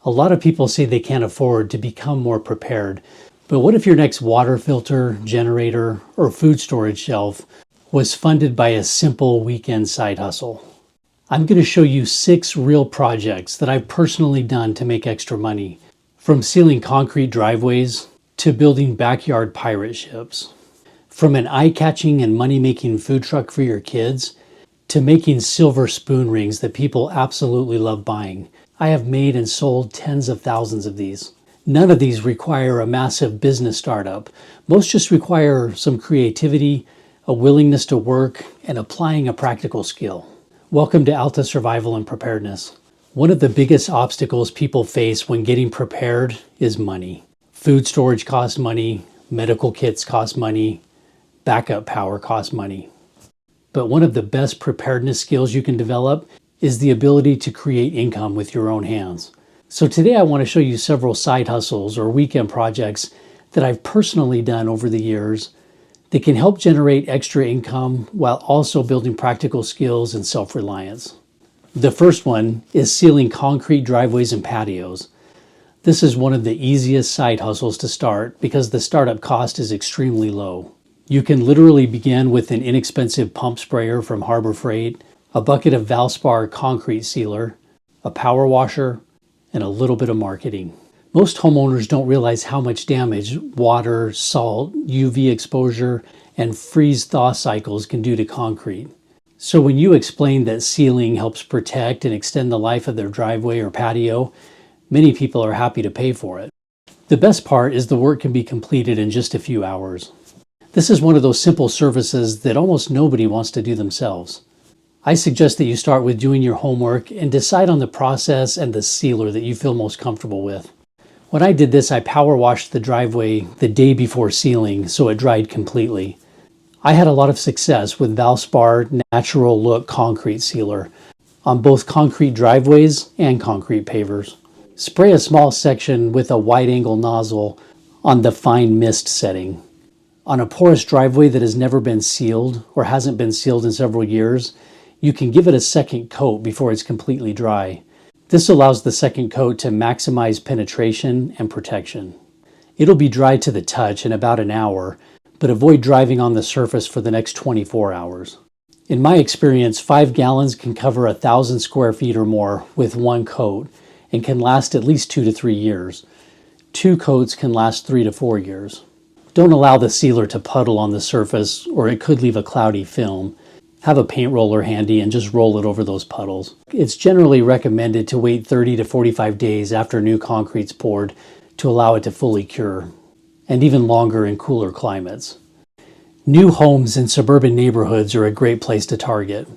A lot of people say they can't afford to become more prepared. But what if your next water filter, generator, or food storage shelf was funded by a simple weekend side hustle? I'm going to show you 6 real projects that I've personally done to make extra money, from sealing concrete driveways to building backyard pirate ships, from an eye-catching and money-making food truck for your kids to making silver spoon rings that people absolutely love buying. I have made and sold tens of thousands of these. None of these require a massive business startup. Most just require some creativity, a willingness to work, and applying a practical skill. Welcome to Alta Survival and Preparedness. One of the biggest obstacles people face when getting prepared is money. Food storage costs money, medical kits cost money, backup power costs money. But one of the best preparedness skills you can develop is the ability to create income with your own hands. So today I want to show you several side hustles or weekend projects that I've personally done over the years that can help generate extra income while also building practical skills and self-reliance. The first one is sealing concrete driveways and patios. This is one of the easiest side hustles to start because the startup cost is extremely low. You can literally begin with an inexpensive pump sprayer from Harbor Freight, a bucket of Valspar concrete sealer, a power washer, and a little bit of marketing. Most homeowners don't realize how much damage water, salt, UV exposure, and freeze-thaw cycles can do to concrete. So when you explain that sealing helps protect and extend the life of their driveway or patio, many people are happy to pay for it. The best part is the work can be completed in just a few hours. This is one of those simple services that almost nobody wants to do themselves. I suggest that you start with doing your homework and decide on the process and the sealer that you feel most comfortable with. When I did this, I power washed the driveway the day before sealing so it dried completely. I had a lot of success with Valspar Natural Look Concrete Sealer on both concrete driveways and concrete pavers. Spray a small section with a wide-angle nozzle on the fine mist setting. On a porous driveway that has never been sealed or hasn't been sealed in several years, you can give it a second coat before it's completely dry. This allows the second coat to maximize penetration and protection. It'll be dry to the touch in about an hour, but avoid driving on the surface for the next 24 hours. In my experience, 5 gallons can cover 1,000 square feet or more with one coat and can last at least 2 to 3 years. 2 coats can last 3 to 4 years. Don't allow the sealer to puddle on the surface or it could leave a cloudy film. Have a paint roller handy and just roll it over those puddles. It's generally recommended to wait 30 to 45 days after new concrete's poured to allow it to fully cure, and even longer in cooler climates. New homes in suburban neighborhoods are a great place to target.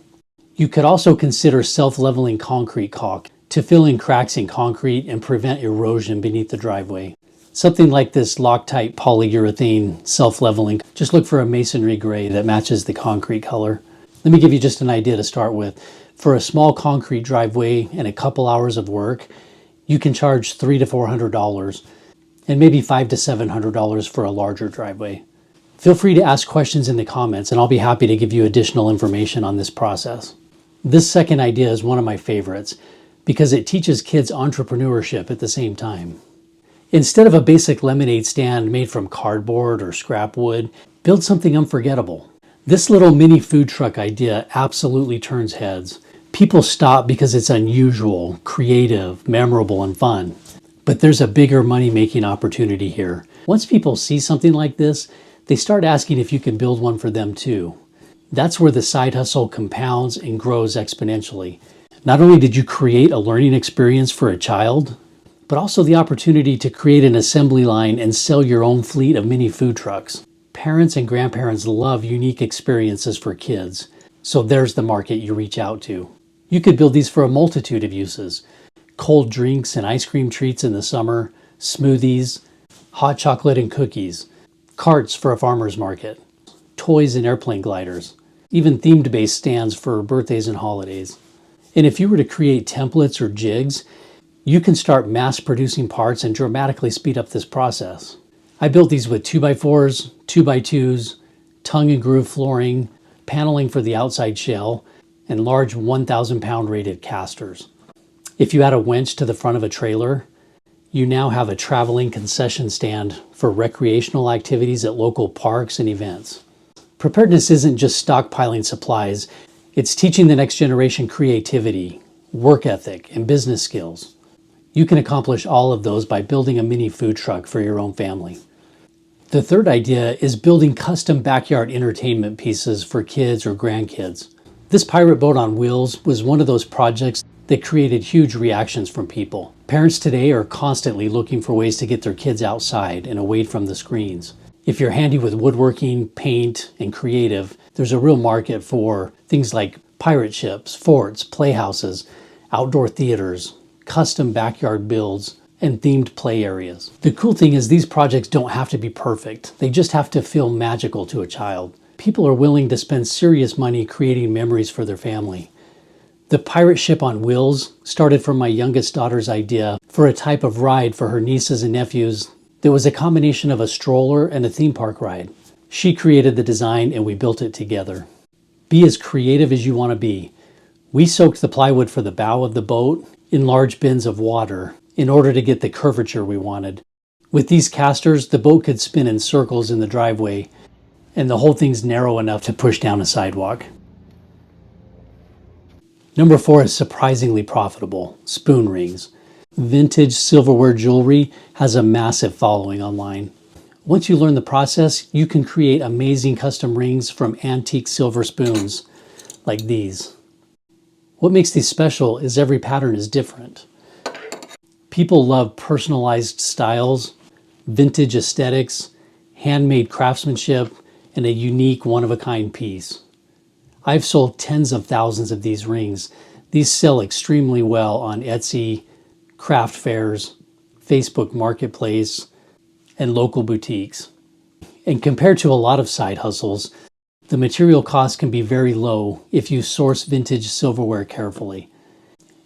You could also consider self-leveling concrete caulk to fill in cracks in concrete and prevent erosion beneath the driveway. Something like this Loctite polyurethane self-leveling. Just look for a masonry gray that matches the concrete color. Let me give you just an idea to start with. For a small concrete driveway and a couple hours of work, you can charge $300 to $400 and maybe $500 to $700 for a larger driveway. Feel free to ask questions in the comments and I'll be happy to give you additional information on this process. This second idea is one of my favorites because it teaches kids entrepreneurship at the same time. Instead of a basic lemonade stand made from cardboard or scrap wood, build something unforgettable. This little mini food truck idea absolutely turns heads. People stop because it's unusual, creative, memorable, and fun. But there's a bigger money-making opportunity here. Once people see something like this, they start asking if you can build one for them too. That's where the side hustle compounds and grows exponentially. Not only did you create a learning experience for a child, but also the opportunity to create an assembly line and sell your own fleet of mini food trucks. Parents and grandparents love unique experiences for kids, so there's the market you reach out to. You could build these for a multitude of uses. Cold drinks and ice cream treats in the summer, smoothies, hot chocolate and cookies, carts for a farmer's market, toys and airplane gliders, even themed-based stands for birthdays and holidays. And if you were to create templates or jigs, you can start mass-producing parts and dramatically speed up this process. I built these with 2x4s, 2x2s, tongue and groove flooring, paneling for the outside shell, and large 1,000-pound rated casters. If you add a winch to the front of a trailer, You now have a traveling concession stand for recreational activities at local parks and events. Preparedness isn't just stockpiling supplies, it's teaching the next generation creativity, work ethic, and business skills. You can accomplish all of those by building a mini food truck for your own family. The third idea is building custom backyard entertainment pieces for kids or grandkids. This pirate boat on wheels was one of those projects that created huge reactions from people. Parents today are constantly looking for ways to get their kids outside and away from the screens. If you're handy with woodworking, paint, and creative, there's a real market for things like pirate ships, forts, playhouses, outdoor theaters, custom backyard builds, and themed play areas. The cool thing is these projects don't have to be perfect. They just have to feel magical to a child. People are willing to spend serious money creating memories for their family. The pirate ship on wheels started from my youngest daughter's idea for a type of ride for her nieces and nephews that was a combination of a stroller and a theme park ride. She created the design and we built it together. Be as creative as you want to be. We soaked the plywood for the bow of the boat in large bins of water in order to get the curvature we wanted. With these casters, the boat could spin in circles in the driveway, and the whole thing's narrow enough to push down a sidewalk. Number 4 is surprisingly profitable, spoon rings. Vintage silverware jewelry has a massive following online. Once you learn the process, you can create amazing custom rings from antique silver spoons, like these. What makes these special is every pattern is different. People love personalized styles, vintage aesthetics, handmade craftsmanship, and a unique one-of-a-kind piece. I've sold tens of thousands of these rings. These sell extremely well on Etsy, craft fairs, Facebook Marketplace, and local boutiques. And compared to a lot of side hustles, the material cost can be very low if you source vintage silverware carefully.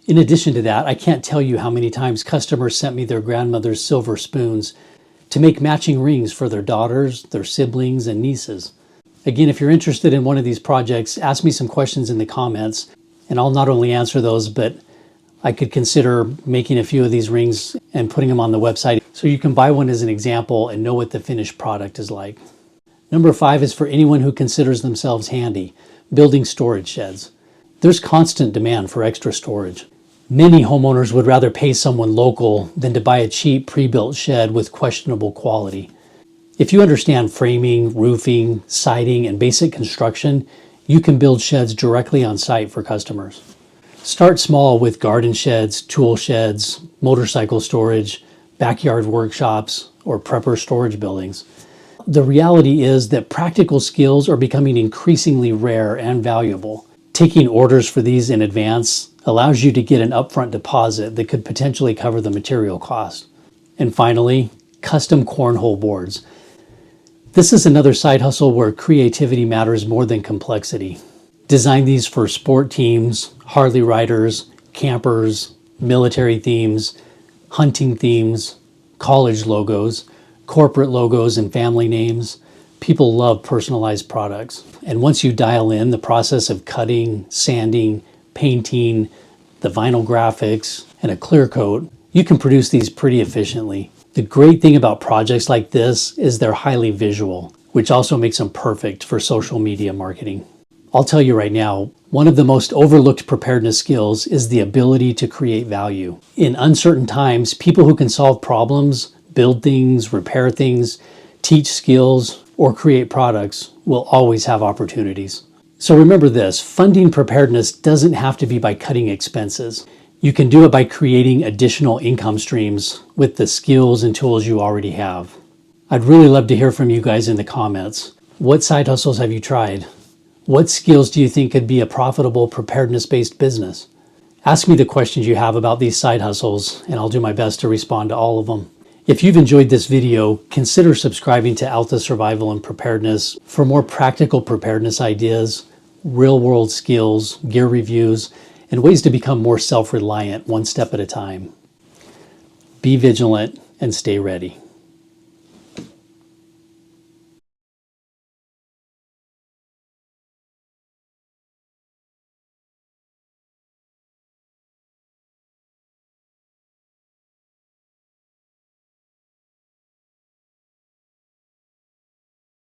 In addition to that, I can't tell you how many times customers sent me their grandmother's silver spoons to make matching rings for their daughters, their siblings, and nieces. Again, if you're interested in one of these projects, ask me some questions in the comments, and I'll not only answer those, but I could consider making a few of these rings and putting them on the website so you can buy one as an example and know what the finished product is like. Number 5 is for anyone who considers themselves handy, building storage sheds. There's constant demand for extra storage. Many homeowners would rather pay someone local than to buy a cheap pre-built shed with questionable quality. If you understand framing, roofing, siding, and basic construction, you can build sheds directly on site for customers. Start small with garden sheds, tool sheds, motorcycle storage, backyard workshops, or prepper storage buildings. The reality is that practical skills are becoming increasingly rare and valuable. Taking orders for these in advance allows you to get an upfront deposit that could potentially cover the material cost. And finally, custom cornhole boards. This is another side hustle where creativity matters more than complexity. Design these for sport teams, Harley riders, campers, military themes, hunting themes, college logos, corporate logos, and family names. People love personalized products. And once you dial in the process of cutting, sanding, painting, the vinyl graphics, and a clear coat, you can produce these pretty efficiently. The great thing about projects like this is they're highly visual, which also makes them perfect for social media marketing. I'll tell you right now, one of the most overlooked preparedness skills is the ability to create value. In uncertain times, people who can solve problems, build things, repair things, teach skills, or create products will always have opportunities. So remember this, funding preparedness doesn't have to be by cutting expenses. You can do it by creating additional income streams with the skills and tools you already have. I'd really love to hear from you guys in the comments. What side hustles have you tried? What skills do you think could be a profitable preparedness-based business? Ask me the questions you have about these side hustles, and I'll do my best to respond to all of them. If you've enjoyed this video, consider subscribing to Alta Survival and Preparedness for more practical preparedness ideas, real-world skills, gear reviews, and ways to become more self-reliant one step at a time. Be vigilant and stay ready.